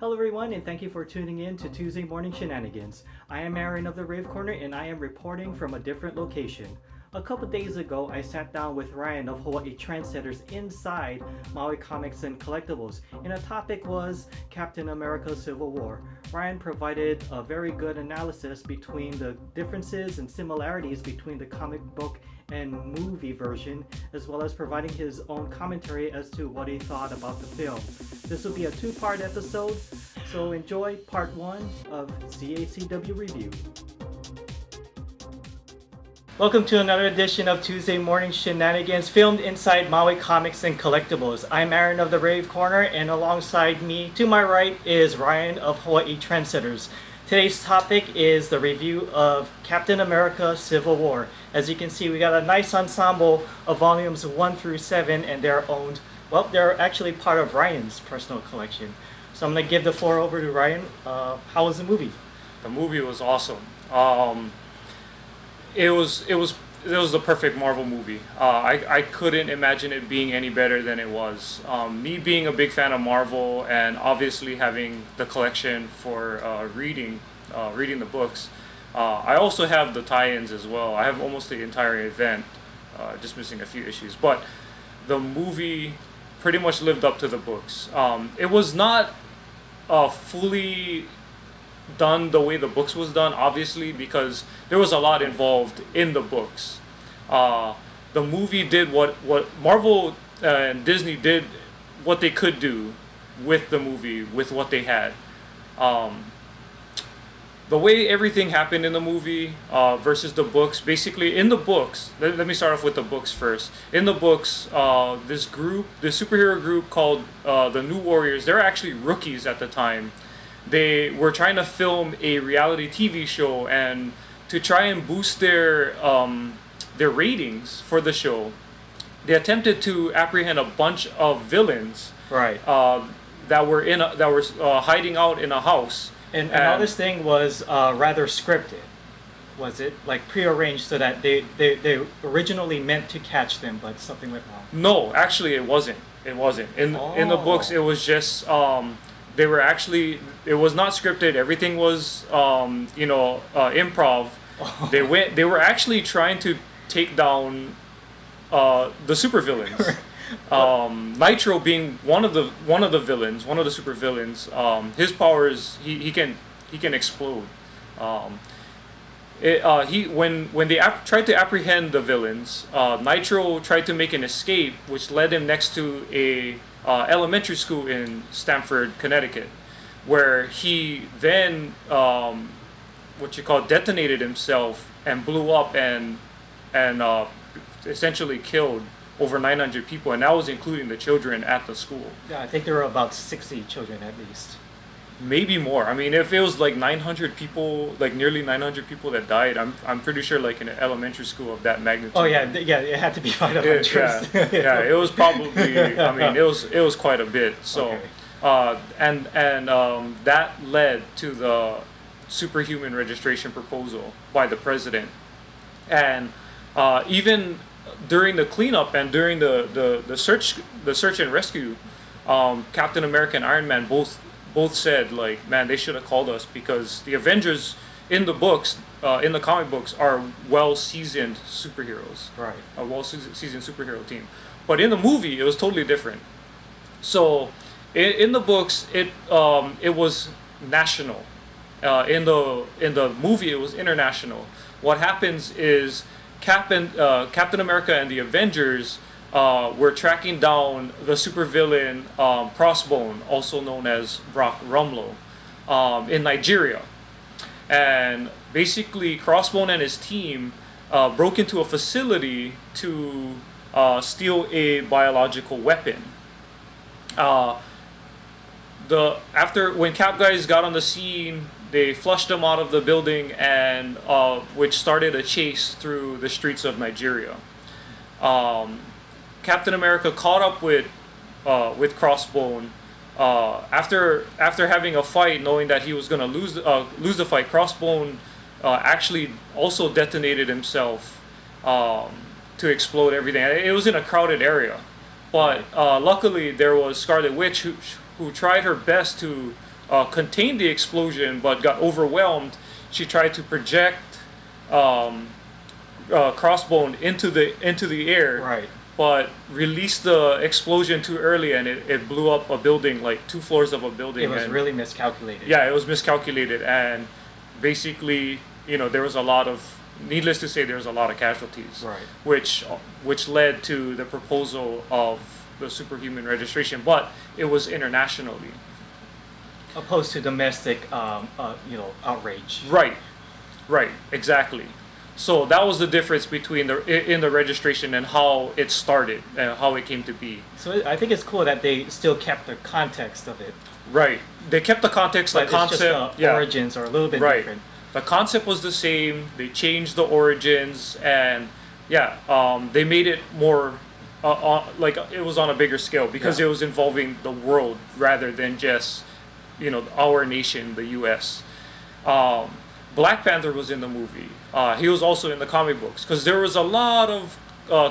Hello everyone, and thank you for tuning in to Tuesday Morning Shenanigans. I am Aaron of the Rave Corner, and I am reporting from a different location. A couple days ago, I sat down with Ryan of Hawaii Trendsetters inside Maui Comics and Collectibles, and the topic was Captain America Civil War. Ryan provided a very good analysis between the differences and similarities between the comic book and movie version, as well as providing his own commentary as to what he thought about the film. This will be a two-part episode, so enjoy part one of CACW Review. Welcome to another edition of Tuesday Morning Shenanigans, filmed inside Maui Comics and Collectibles. I'm Aaron of the Rave Corner, and alongside me, to my right, is Ryan of Hawaii Trendsetters. Today's topic is the review of Captain America Civil War. As you can see, we got a nice ensemble of volumes 1 through 7, and they're owned, well, they're actually part of Ryan's personal collection. So I'm going to give the floor over to Ryan. How was the movie? The movie was awesome. It was the perfect Marvel movie. I couldn't imagine it being any better than it was. Me being a big fan of Marvel and obviously having the collection for reading the books, I also have the tie-ins as well. I have almost the entire event, just missing a few issues. But the movie pretty much lived up to the books. It was not fully done the way the books was done, obviously, because there was a lot involved in the books. The movie did what Marvel and Disney did, what they could do with the movie, with what they had. The way everything happened in the movie versus the books, basically in the books, let me start off with the books first. In the books, this superhero group called the New Warriors, they're actually rookies at the time. They were trying to film a reality TV show, and to try and boost their ratings for the show, they attempted to apprehend a bunch of villains, Right. that were hiding out in a house. And all this thing was rather scripted, was it? Like prearranged so that they originally meant to catch them, but something went wrong. No, actually, it wasn't. It wasn't. In the books, it was just they were actually, it was not scripted. Everything was improv. They were actually trying to take down the supervillains. Nitro being one of the villains, one of the supervillains. His powers, he can explode. When they tried to apprehend the villains, Nitro tried to make an escape, which led him next to a elementary school in Stamford, Connecticut, where he then detonated himself and blew up and essentially killed over 900 people, and that was including the children at the school. Yeah, I think there were about 60 children at least. Maybe more. I mean, if it was like 900 people, like nearly 900 people that died, I'm pretty sure like in an elementary school of that magnitude. Oh yeah, it had to be 500. Yeah, it was probably. I mean, it was quite a bit. So, okay. That led to the superhuman registration proposal by the president, and even during the cleanup and during the search and rescue, Captain America and Iron Man both said, like, man, they should have called us, because the Avengers in the books, in the comic books, are well-seasoned superheroes. Right. A well-seasoned superhero team. But in the movie, it was totally different. So, in the books, it was national. In the movie, it was international. What happens is Captain America and the Avengers were tracking down the supervillain Crossbone, also known as Brock Rumlow, in Nigeria. And basically, Crossbone and his team broke into a facility to steal a biological weapon. When Cap guys got on the scene, they flushed them out of the building, and which started a chase through the streets of Nigeria. Captain America caught up with Crossbone after having a fight, knowing that he was going to lose the fight. Crossbone actually also detonated himself to explode everything. It was in a crowded area, but luckily there was Scarlet Witch who tried her best to contain the explosion but got overwhelmed, she tried to project Crossbone into the air, Right. but released the explosion too early, and it blew up a building, like 2 floors of a building. It was and, really miscalculated. yeah, it was miscalculated, and basically, there was a lot of, needless to say, there was a lot of casualties, Right. which led to the proposal of the superhuman registration, but it was internationally. Opposed to domestic, outrage. Right, exactly. So that was the difference between in the registration and how it started and how it came to be. So I think it's cool that they still kept the context of it. Right. They kept the context, But the concept. it's just the origins are a little bit Right. different. The concept was the same. They changed the origins, and they made it more like it was on a bigger scale because Yeah. it was involving the world rather than just our nation, the U.S. Black Panther was in the movie. He was also in the comic books because there was a lot of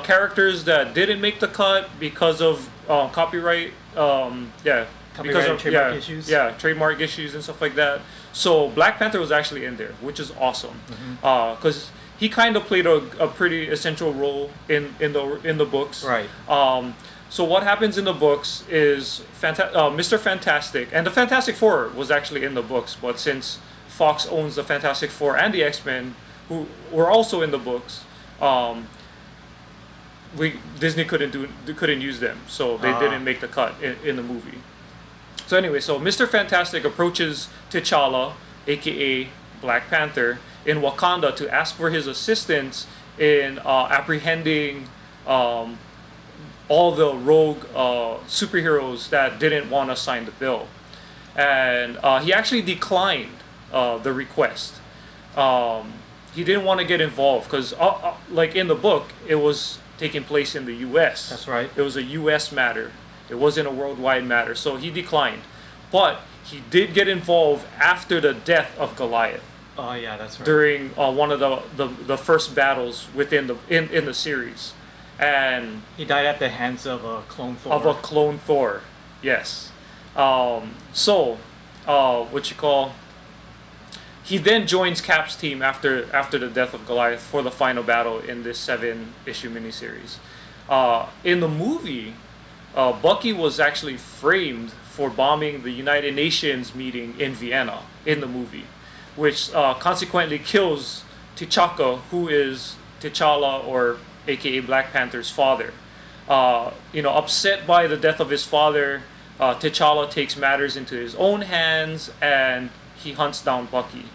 characters that didn't make the cut because of copyright. Because of trademark issues. Yeah, trademark issues and stuff like that. So Black Panther was actually in there, which is awesome because he kind of played a pretty essential role in the books. Right. So what happens in the books is Mr. Fantastic, and the Fantastic Four was actually in the books, but since Fox owns the Fantastic Four and the X-Men, who were also in the books, Disney couldn't use them, so they didn't make the cut in the movie. So anyway, so Mr. Fantastic approaches T'Challa, aka Black Panther, in Wakanda to ask for his assistance in apprehending all the rogue superheroes that didn't want to sign the bill. And he actually declined the request. He didn't want to get involved because, like in the book, it was taking place in the U.S. That's right. It was a U.S. matter. It wasn't a worldwide matter. So he declined. But he did get involved after the death of Goliath. Oh yeah, that's right. During one of the first battles within in the series. And he died at the hands of a clone Thor. Of a clone Thor, yes. He then joins Cap's team after the death of Goliath for the final battle in this 7-issue miniseries. In the movie, Bucky was actually framed for bombing the United Nations meeting in Vienna in the movie, which consequently kills T'Chaka, who is T'Challa, or aka Black Panther's father. Upset by the death of his father, T'Challa takes matters into his own hands and he hunts down Bucky.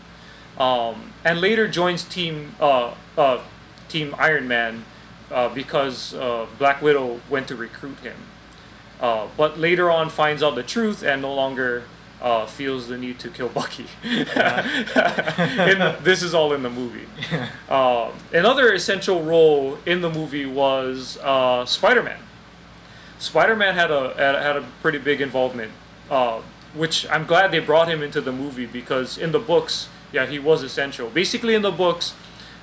And later joins Team Iron Man because Black Widow went to recruit him. But later on finds out the truth and no longer feels the need to kill Bucky. This is all in the movie. Another essential role in the movie was Spider-Man. Spider-Man had a pretty big involvement, which I'm glad they brought him into the movie because in the books, he was essential. Basically, in the books,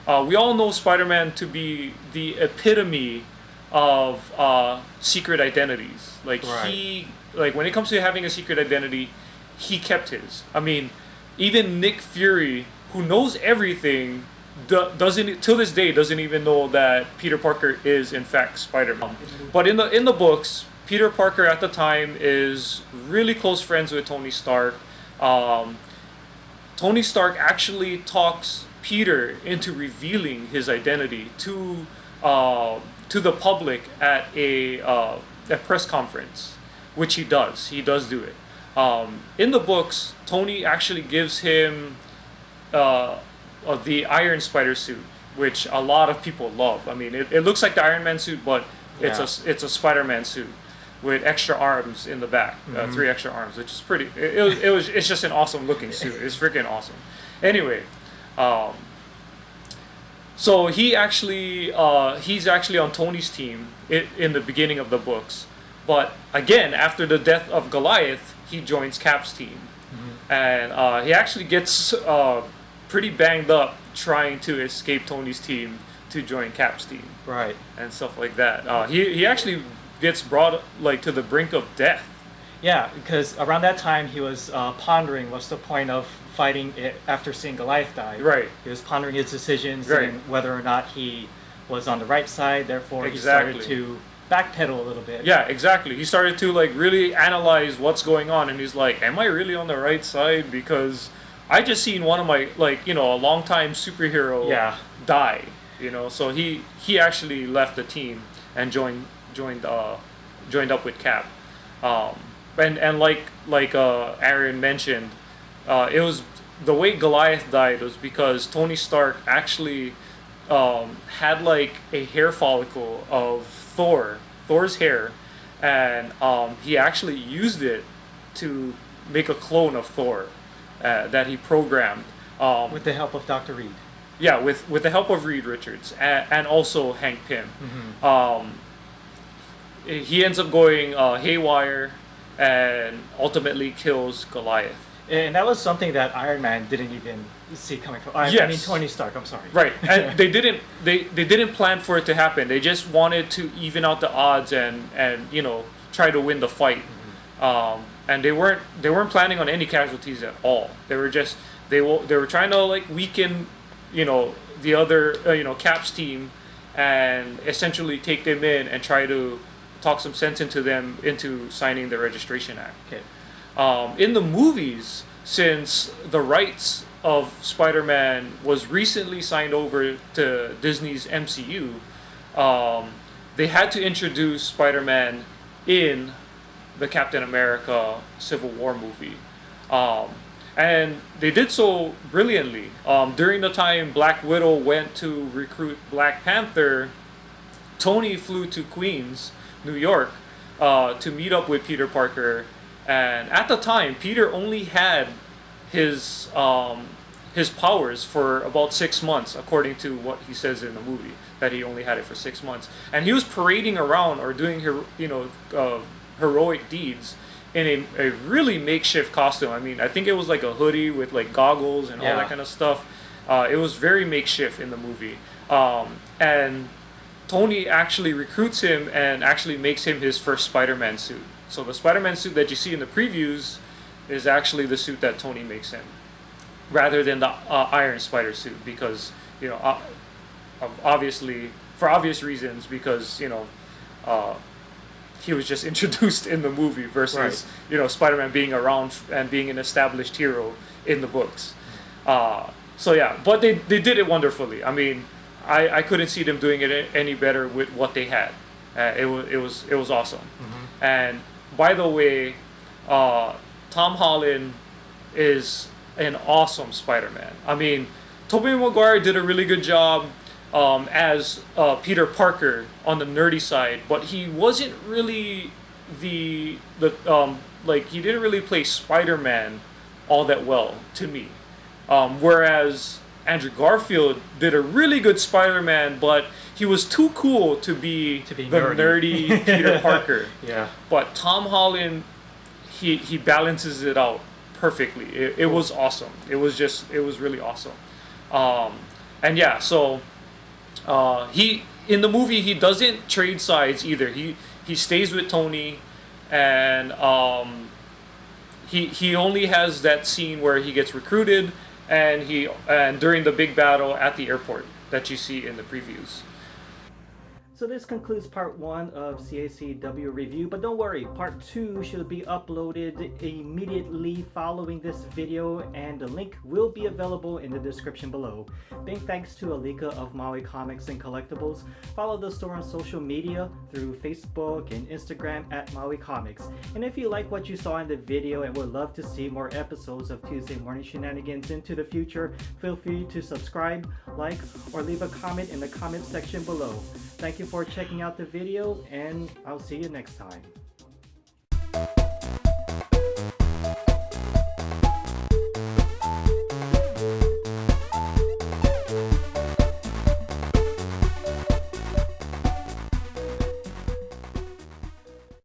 we all know Spider-Man to be the epitome of secret identities. Like when it comes to having a secret identity, he kept his. I mean, even Nick Fury, who knows everything, doesn't till this day doesn't even know that Peter Parker is in fact Spider-Man. But in the books, Peter Parker at the time is really close friends with Tony Stark. Tony Stark actually talks Peter into revealing his identity to the public at a press conference, which he does. He does do it. In the books, Tony actually gives him the Iron Spider suit, which a lot of people love. I mean, it looks like the Iron Man suit, but it's a Spider-Man suit with extra arms in the back, 3 extra arms, which is pretty. It's just an awesome looking suit. It's freaking awesome. Anyway, so he's actually on Tony's team in the beginning of the books, but again after the death of Goliath, he joins Cap's team, and he actually gets pretty banged up trying to escape Tony's team to join Cap's team, right, and stuff like that. He actually gets brought to the brink of death. Yeah, because around that time he was pondering what's the point of fighting it after seeing Goliath die. Right. He was pondering his decisions Right. and whether or not he was on the right side. Therefore, Exactly. he started to backpedal a little bit. Yeah, exactly. He started to like really analyze what's going on, and he's like, "Am I really on the right side? Because I just seen one of my a longtime superhero Yeah. die. So he actually left the team and joined up with Cap. And like Aaron mentioned, it was the way Goliath died was because Tony Stark actually had like a hair follicle of Thor's hair, and he actually used it to make a clone of Thor that he programmed With the help of Dr. Reed. yeah, with the help of Reed Richards and also Hank Pym. He ends up going haywire and ultimately kills Goliath. And that was something that Iron Man didn't even see coming from. I mean, Yes. Tony Stark. I'm sorry. Right, and they didn't plan for it to happen. They just wanted to even out the odds and try to win the fight. And they weren't planning on any casualties at all. They were just they were trying to like weaken the other Cap's team and essentially take them in and try to talk some sense into them into signing the Registration Act. Okay. In the movies, since the rights of Spider-Man was recently signed over to Disney's MCU, they had to introduce Spider-Man in the Captain America Civil War movie. And they did so brilliantly. During the time Black Widow went to recruit Black Panther, Tony flew to Queens, New York, to meet up with Peter Parker. And at the time, Peter only had his powers for about 6 months, according to what he says in the movie, that he only had it for 6 months. And he was parading around or doing heroic deeds in a really makeshift costume. I mean, I think it was like a hoodie with like goggles and all that kind of stuff. It was very makeshift in the movie. And Tony actually recruits him and actually makes him his first Spider-Man suit. So the Spider-Man suit that you see in the previews is actually the suit that Tony makes him, rather than the Iron Spider suit, because obviously for obvious reasons, because he was just introduced in the movie versus Spider-Man being around and being an established hero in the books. So yeah, but they did it wonderfully. I mean, I couldn't see them doing it any better with what they had. It was awesome. And by the way, Tom Holland is an awesome Spider-Man. I mean, Tobey Maguire did a really good job as Peter Parker on the nerdy side, but he wasn't really he didn't really play Spider-Man all that well to me. Whereas Andrew Garfield did a really good Spider-Man, but he was too cool to be the nerdy Peter Parker. Yeah. But Tom Holland, he balances it out perfectly. It was awesome. It was really awesome. And yeah, so he in the movie he doesn't trade sides either. He stays with Tony, and he only has that scene where he gets recruited and during the big battle at the airport that you see in the previews. So this concludes part 1 of CACW review, but don't worry, part 2 should be uploaded immediately following this video, and the link will be available in the description below. Big thanks to Alika of Maui Comics and Collectibles. Follow the store on social media through Facebook and Instagram at Maui Comics. And if you like what you saw in the video and would love to see more episodes of Tuesday Morning Shenanigans into the future, feel free to subscribe, like, or leave a comment in the comment section below. Thank you for checking out the video, and I'll see you next time.